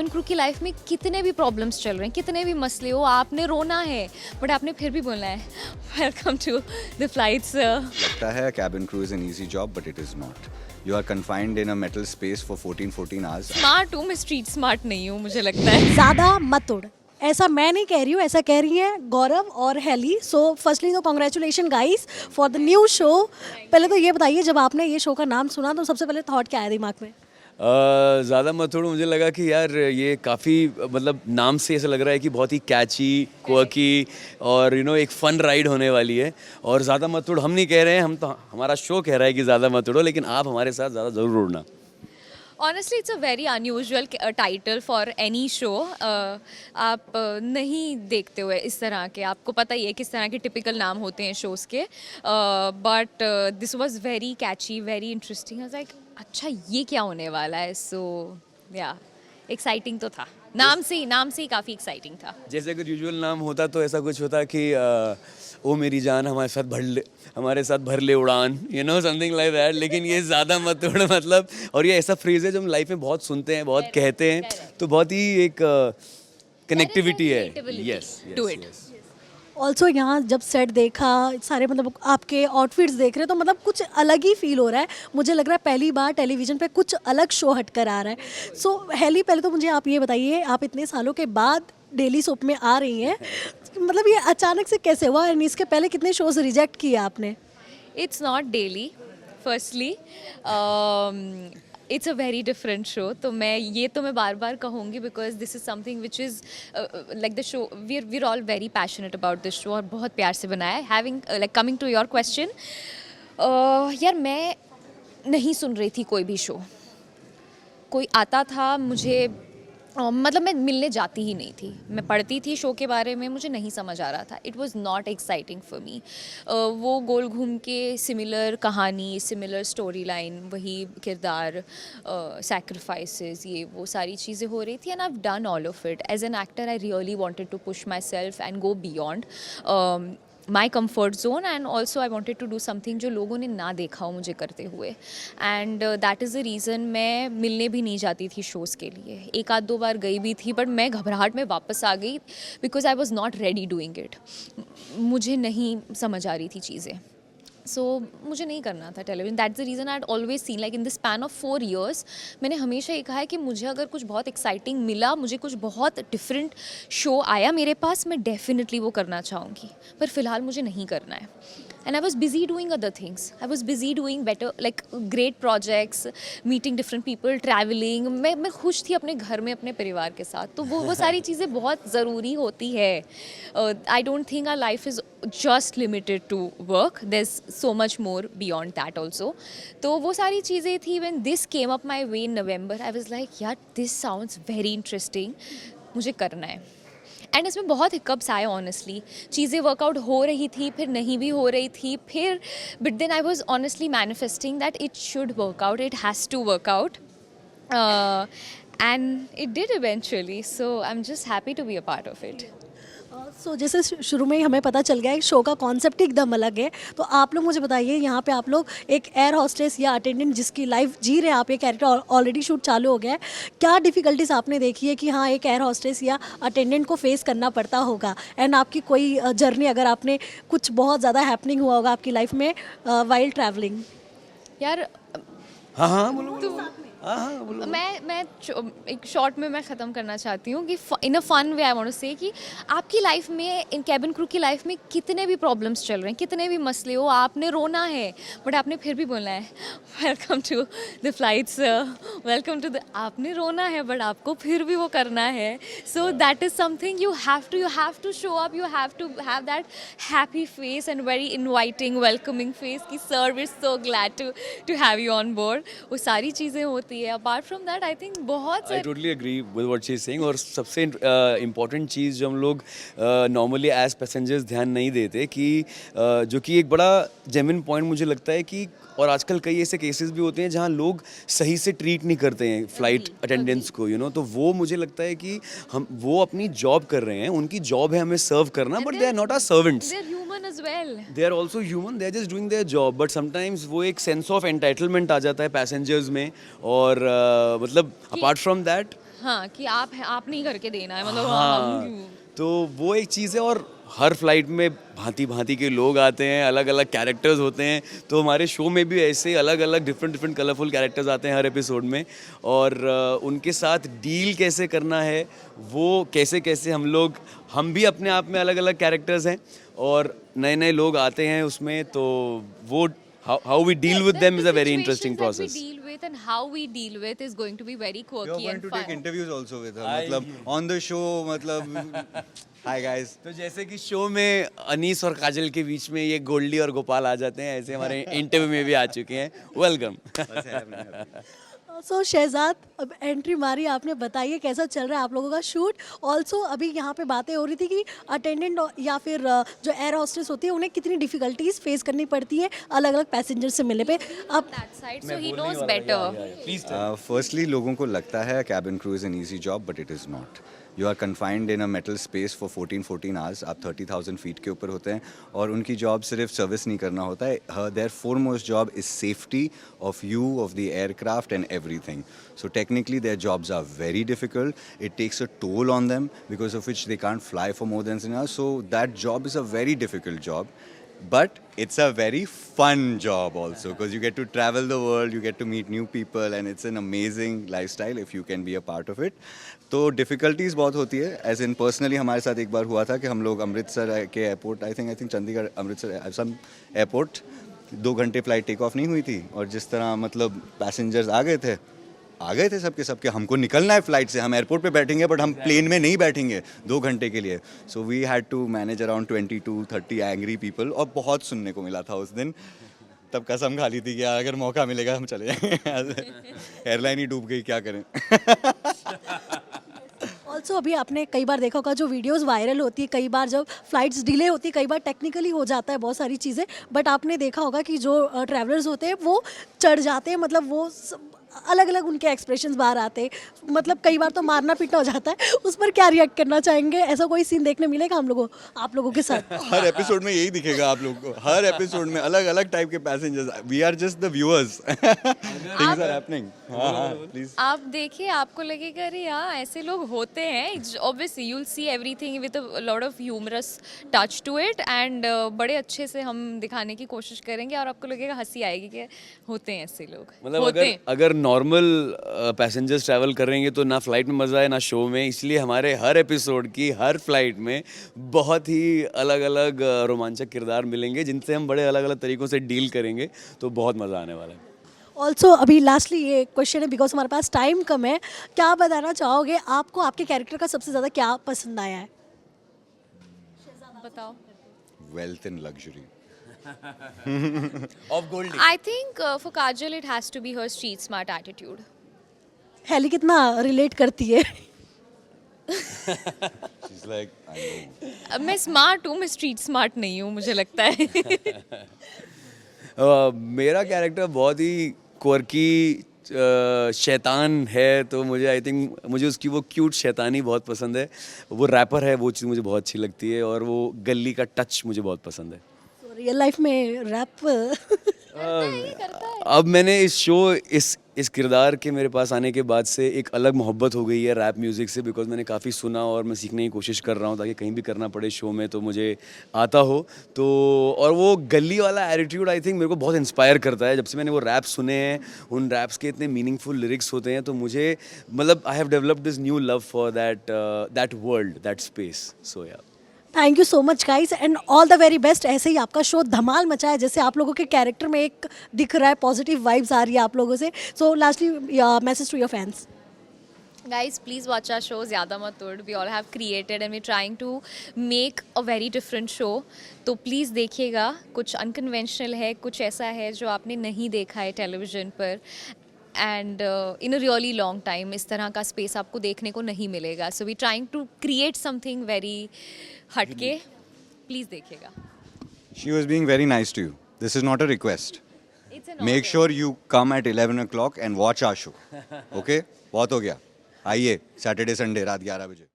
Crew की life में कितने भी प्रॉब्लम्स चल रहे हैं, कितने भी मसले हो, आपने रोना है बट आपने फिर भी बोलना है वेलकम टू द फ्लाइट्स। लगता है cabin crew is an easy job, but it is not. You are confined in a metal space for 14 hours. Smart हूँ मैं, स्ट्रीट स्मार्ट नहीं हूँ मुझे लगता है। ज़्यादा मत उड़, ऐसा मैं नहीं कह रही हूँ, ऐसा कह रही हैं गौरव और हेली। सो फर्स्टली तो congratulation guys for the new show. पहले तो ये बताइए, जब आपने ये शो का नाम सुना तो सबसे पहले थॉट क्या आया दिमाग में? ज़्यादा मत थोड़ा, मुझे लगा कि यार ये काफ़ी मतलब नाम से ऐसा लग रहा है कि बहुत ही कैची, क्वर्की और एक फ़न राइड होने वाली है। और ज़्यादा मत उड़ हम नहीं कह रहे हैं, हम तो हमारा शो कह रहा है कि ज़्यादा मत उड़ो, लेकिन आप हमारे साथ ज़्यादा ज़रूर उड़ना। Honestly it's a very unusual title for any show. आप नहीं देखते हुए इस तरह के, आपको पता ही है किस तरह के टिपिकल नाम होते हैं शोज़ के, but this was very catchy, very interesting. Like अच्छा ये क्या होने वाला है। सो या एक्साइटिंग तो था, नाम से ही काफ़ी एक्साइटिंग था। जैसे अगर यूजुअल नाम होता तो ऐसा कुछ होता कि ओ मेरी जान हमारे साथ भर ले उड़ान, समथिंग लाइक दैट। लेकिन ये ज़्यादा मत उड़ मतलब, और ये ऐसा फ्रेज है जो हम लाइफ में बहुत सुनते हैं, बहुत कहते हैं, तो बहुत ही एक कनेक्टिविटी है। Yes to it. ऑल्सो यहाँ जब सेट देखा, सारे मतलब आपके आउटफिट्स देख रहे हैं तो मतलब कुछ अलग ही फील हो रहा है। मुझे लग रहा है पहली बार टेलीविज़न पे कुछ अलग शो हटकर आ रहा है। सो हेली, पहले तो मुझे आप ये बताइए, आप इतने सालों के बाद डेली सोप में आ रही हैं, मतलब ये अचानक से कैसे हुआ? और इसके पहले कितने शोज रिजेक्ट किए आपने? It's not daily, firstly it's a very different show. तो मैं बार बार कहूँगी because this is something which is like the show, we are all very passionate about this show और बहुत प्यार से बनाया है। Having like coming to your question, यार मैं नहीं सुन रही थी कोई भी शो, कोई आता था मुझे मतलब मैं मिलने जाती ही नहीं थी। मैं पढ़ती थी शो के बारे में, मुझे नहीं समझ आ रहा था। It was not exciting for me. वो गोल घूम के सिमिलर कहानी, सिमिलर स्टोरी लाइन, वही किरदार, सैक्रिफाइसेस, ये वो सारी चीज़ें हो रही थी। And I have done all of it. As an actor I really wanted to push my self and go beyond my comfort zone, and also I wanted to do something जो लोगों ने ना देखा हो मुझे करते हुए। And that is the reason मैं मिलने भी नहीं जाती थी शोज़ के लिए। एक आध दो बार गई भी थी, बट मैं घबराहट में वापस आ गई because I was not ready doing it. मुझे नहीं समझ आ रही थी चीज़ें, सो मुझे नहीं करना था television. That's the reason I had always seen, like in the span of 4 years मैंने हमेशा ये कहा है कि मुझे अगर कुछ बहुत एक्साइटिंग मिला, मुझे कुछ बहुत डिफरेंट शो आया मेरे पास, मैं डेफिनेटली वो करना चाहूँगी, पर फिलहाल मुझे नहीं करना है। And I was busy doing other things, I was busy doing better, like great projects, meeting different people, travelling. मैं खुश थी अपने घर में अपने परिवार के साथ, तो वो सारी चीज़ें बहुत ज़रूरी होती है। I don't think our life is just limited to work, there's so much more beyond that also. तो वो सारी चीज़ें थी। when this came up my way in November, I was like यार this sounds very interesting, मुझे करना है। And इसमें बहुत हिकअप्स आए ऑनेस्टली, चीज़ें वर्कआउट हो रही थी, फिर नहीं भी हो रही थी, फिर but then I was honestly manifesting that it should work out, it has to work out, and it did eventually. So I am just happy to be a part of it. So जैसे शुरू में ही हमें पता चल गया है शो का concept एकदम अलग है, तो आप लोग मुझे बताइए, यहाँ पे आप लोग एक एयर हॉस्टेस या अटेंडेंट जिसकी लाइफ जी रहे हैं आप, ये कैरेक्टर ऑलरेडी शूट चालू हो गया है, क्या डिफ़िकल्टीज आपने देखी है कि हाँ एक एयर हॉस्टेस या अटेंडेंट को फेस करना पड़ता होगा? एंड आपकी कोई जर्नी, अगर आपने कुछ बहुत ज़्यादा हैपनिंग हुआ होगा आपकी लाइफ में वाइल ट्रैवलिंग? यार हाँ बोलो। मैं एक शॉर्ट में मैं ख़त्म करना चाहती हूँ कि in a fun way I want to say कि आपकी लाइफ में, इन कैबिन क्रू की लाइफ में कितने भी प्रॉब्लम्स चल रहे हैं, कितने भी मसले हो, आपने रोना है बट आपने फिर भी बोलना है welcome to the flights, welcome to the, आपने रोना है बट आपको फिर भी वो करना है। So that is something you have to show up, you have to have that happy face and very inviting welcoming face कि sir we are so glad to have you on board. वो सारी चीज़ें होती है। Apart from that I think बहुत I totally agree with what she is saying. और सबसे important चीज़ जो हम लोग नॉर्मली एज पैसेंजर्स ध्यान नहीं देते कि जो कि एक बड़ा जेन्युइन पॉइंट मुझे लगता है कि, और आजकल कई ऐसे केसेस भी होते हैं जहाँ लोग सही से ट्रीट नहीं करते हैं फ्लाइट अटेंडेंट्स को, तो वो मुझे लगता है कि वो अपनी जॉब कर रहे हैं, उनकी जॉब है हमें सर्व करना, but they are not our servants, they are also human, they are just doing their job. But sometimes वो एक सेंस ऑफ एंटाइटलमेंट आ जाता है पैसेंजर्स में, और मतलब अपार्ट फ्रॉम दैट हाँ कि आप नहीं करके देना है मतलब हाँ, तो वो एक चीज़ है। और हर फ्लाइट में भांति भांति के लोग आते हैं, अलग अलग कैरेक्टर्स होते हैं, तो हमारे शो में भी ऐसे अलग अलग डिफरेंट कलरफुल कैरेक्टर्स आते हैं हर एपिसोड में। और उनके साथ डील कैसे करना है, वो कैसे कैसे हम भी अपने आप में अलग अलग कैरेक्टर्स हैं, और नए नए लोग आते हैं उसमें, तो वो how we deal with them is a very interesting process. We deal with and how we deal with is going to be very You're quirky going and to fun. take interviews also with her. मतलब on the show मतलब hi guys. तो जैसे कि show में अनीस और काजल के बीच में ये गोल्डी और गोपाल आ जाते हैं, ऐसे हमारे इंटरव्यू में भी आ चुके हैं। वेलकम। सो शहजाद, अब एंट्री मारी आपने, बताइए कैसा चल रहा है आप लोगों का शूट। ऑल्सो अभी यहाँ पे बातें हो रही थी कि अटेंडेंट या फिर जो एयर होस्टेस होती है उन्हें कितनी डिफिकल्टीज फेस करनी पड़ती है अलग अलग पैसेंजर से मिलने पे। अब That side, so he knows better. Firstly, लोगों को लगता है cabin crew is an easy job, but it is not. You are confined in a metal space for 14 hours. आप 30,000 फीट के ऊपर होते हैं और उनकी जॉब सिर्फ सर्विस नहीं करना होता है. Their foremost job is safety of you, of the aircraft and everything. So technically their jobs are very difficult. It takes a toll on them because of which they can't fly for more than an hour. So that job is a very difficult job. But it's a very fun job also because you get to travel the world, you get to meet new people and it's an amazing lifestyle if you can be a part of it. तो difficulties बहुत होती है. As in personally हमारे साथ एक बार हुआ था कि हम लोग अमृतसर के airport, I think Chandigarh Amritsar some airport 2 घंटे फ्लाइट टेक ऑफ नहीं हुई थी और जिस तरह मतलब पैसेंजर्स आ गए थे सबके हमको निकलना है फ्लाइट से, हम एयरपोर्ट पे बैठेंगे बट हम प्लेन में नहीं बैठेंगे 2 घंटे के लिए. So we had to manage around 20-30 angry people और बहुत सुनने को मिला था उस दिन. तब कसम खा ली थी कि अगर मौका मिलेगा हम चले जाएंगे. एयरलाइन ही डूब गई, क्या करें. ऑल्सो अभी आपने कई बार देखा होगा जो वीडियोस वायरल होती है, कई बार जब फ्लाइट्स डिले होती है, कई बार टेक्निकली हो जाता है बहुत सारी चीज़ें, बट आपने देखा होगा कि जो ट्रैवलर्स होते हैं वो चढ़ जाते हैं, मतलब वो अलग अलग उनके एक्सप्रेशंस बाहर आते हैं, मतलब कई बार तो मारना पीटना हो जाता है. उस पर क्या रिएक्ट करना चाहेंगे? ऐसा कोई सीन देखने मिलेगा आप लोगों के साथ? हर एपिसोड में यही दिखेगा आप लोगों को. हर एपिसोड में अलग अलग टाइप के passengers. We are just the viewers. Things are happening. हाँ प्लीज. आप देखिए, आपको लगेगा अरे हाँ ऐसे लोग होते हैं. Obviously you will see everything with a lot of humorous touch to it and बड़े अच्छे से हम दिखाने की कोशिश करेंगे और आपको लगेगा हंसी आएगी कि होते हैं ऐसे लोग. मतलब अगर नॉर्मल पैसेंजर्स ट्रैवल करेंगे तो ना फ्लाइट में मज़ा है ना शो में, इसलिए हमारे हर एपिसोड की हर फ्लाइट में बहुत ही अलग अलग रोमांचक किरदार मिलेंगे जिनसे हम बड़े अलग अलग तरीक़ों से डील करेंगे, तो बहुत मज़ा आने वाला है. ऑल्सो अभी लास्टली ये क्वेश्चन है बिकॉज हमारे पास टाइम कम है, क्या बताना चाहोगे आपको आपके कैरेक्टर का सबसे ज़्यादा क्या पसंद आया है? बताओ. Wealth in luxury. Of Goldie. I think for Kajal it has to be her street smart attitude. Haley कितना रिलेट करती है? She's like, I know. मैं स्मार्ट हूँ, मैं स्ट्रीट स्मार्ट नहीं हूँ मुझे लगता है. मेरा कैरेक्टर बहुत ही क्वर्की शैतान है, तो मुझे आई थिंक मुझे उसकी वो क्यूट शैतानी बहुत पसंद है. वो रैपर है, वो चीज़ मुझे बहुत अच्छी लगती है, और वो गली का टच मुझे बहुत पसंद है. रियल लाइफ में रैप अब मैंने इस शो इस किरदार के मेरे पास आने के बाद से एक अलग मोहब्बत हो गई है रैप म्यूज़िक से, बिकॉज मैंने काफ़ी सुना और मैं सीखने की कोशिश कर रहा हूँ ताकि कहीं भी करना पड़े शो में तो मुझे आता हो. तो और वो गली वाला एटीट्यूड आई थिंक मेरे को बहुत इंस्पायर करता है. जब से मैंने वो रैप सुने हैं, उन रैप्स के इतने मीनिंगफुल लिरिक्स होते हैं, तो मुझे मतलब I have developed this new love for that world, that space. So yeah thank you so much guys and all the very best. ऐसे ही आपका शो धमाल मचा है, जैसे आप लोगों के कैरेक्टर में एक दिख रहा है, पॉजिटिव वाइब्स आ रही है आप लोगों से. So lastly message to your fans. Guys, please watch our show ज़्यादा मत उड़. We all have created and we're trying to make a very different show. तो प्लीज़ देखिएगा. कुछ अनकन्वेंशनल है, कुछ ऐसा है जो आपने नहीं देखा है टेलीविज़न पर, and in a really long time इस तरह का स्पेस आपको देखने को नहीं मिलेगा. So we trying to create something very हटके. प्लीज़ देखिएगा. She was being very nice to you. This is not a request. It's an Make honor. sure you come at 11 o'clock and watch our show. Okay? बहुत हो गया. आइए Saturday Sunday रात 11 बजे.